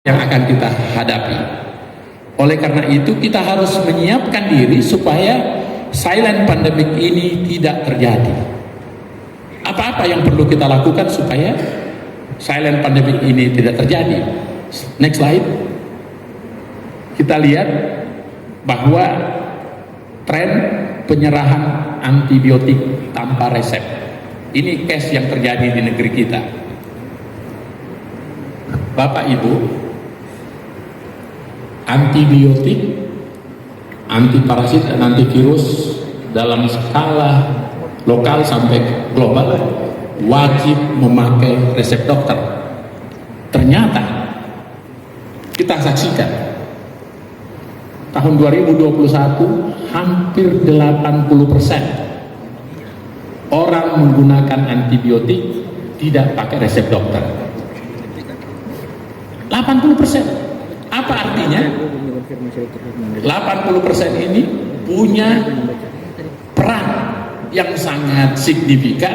yang akan kita hadapi. Oleh karena itu kita harus menyiapkan diri supaya silent pandemic ini tidak terjadi. Apa-apa yang perlu kita lakukan supaya silent pandemic ini tidak terjadi? Next slide. Kita lihat bahwa tren penyerahan antibiotik tanpa resep. Ini case yang terjadi di negeri kita. Bapak Ibu, antibiotik, antiparasit dan antivirus dalam skala lokal sampai global wajib memakai resep dokter. Ternyata kita saksikan tahun 2021 hampir 80% orang menggunakan antibiotik tidak pakai resep dokter. 80%. Apa artinya? 80% ini punya peran yang sangat signifikan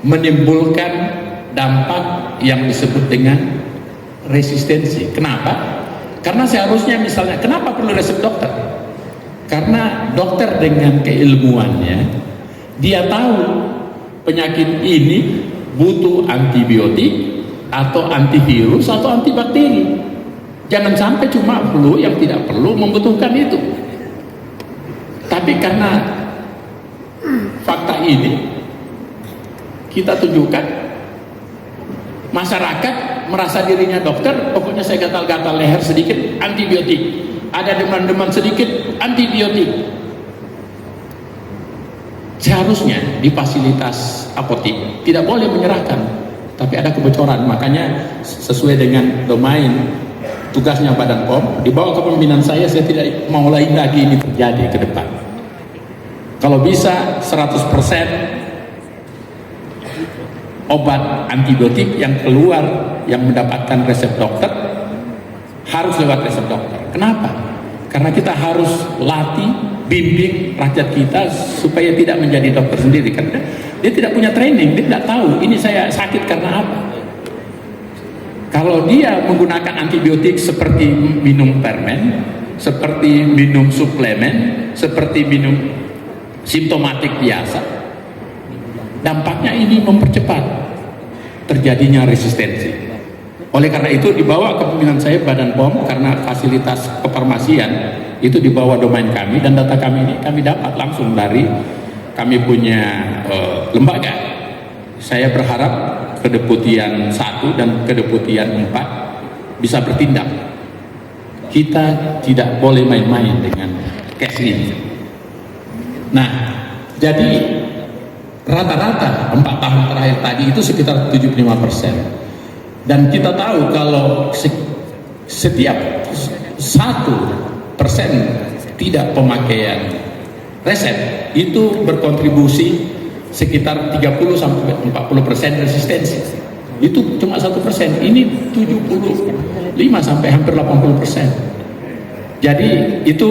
menimbulkan dampak yang disebut dengan resistensi. Kenapa? Karena seharusnya misalnya, kenapa perlu resep dokter? Karena dokter dengan keilmuannya, dia tahu penyakit ini butuh antibiotik atau antivirus atau antibakteri. Jangan sampai cuma flu yang tidak perlu membutuhkan itu. Tapi karena fakta ini kita tunjukkan, masyarakat merasa dirinya dokter, pokoknya saya gatal-gatal leher sedikit antibiotik, ada demam-demam sedikit antibiotik. Seharusnya di fasilitas apotek tidak boleh menyerahkan, tapi ada kebocoran. Makanya sesuai dengan domain tugasnya Badan POM, di bawah kepemimpinan saya tidak mau lagi ini terjadi ke depan. Kalau bisa 100% obat antibiotik yang keluar yang mendapatkan resep dokter harus lewat resep dokter. Kenapa? Karena kita harus latih, bimbing rakyat kita supaya tidak menjadi dokter sendiri, karena dia tidak punya training, dia tidak tahu ini saya sakit karena apa. Kalau dia menggunakan antibiotik seperti minum permen, seperti minum suplemen, seperti minum simptomatik biasa, dampaknya ini mempercepat terjadinya resistensi. Oleh karena itu di bawah kepemimpinan saya Badan POM, karena fasilitas kefarmasian itu di bawah domain kami, dan data kami ini kami dapat langsung dari kami punya lembaga. Saya berharap Kedeputian 1 dan Kedeputian 4 bisa bertindak. Kita tidak boleh main-main dengan case ini. Nah, jadi rata-rata 4 tahun terakhir tadi itu sekitar 75%. Dan kita tahu kalau setiap 1% tidak pemakaian resep itu berkontribusi sekitar 30-40% resistensi. Itu cuma 1%, ini 75 sampai hampir 80%. Jadi itu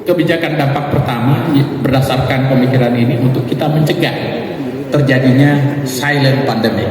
kebijakan dampak pertama berdasarkan pemikiran ini untuk kita mencegah terjadinya silent pandemic.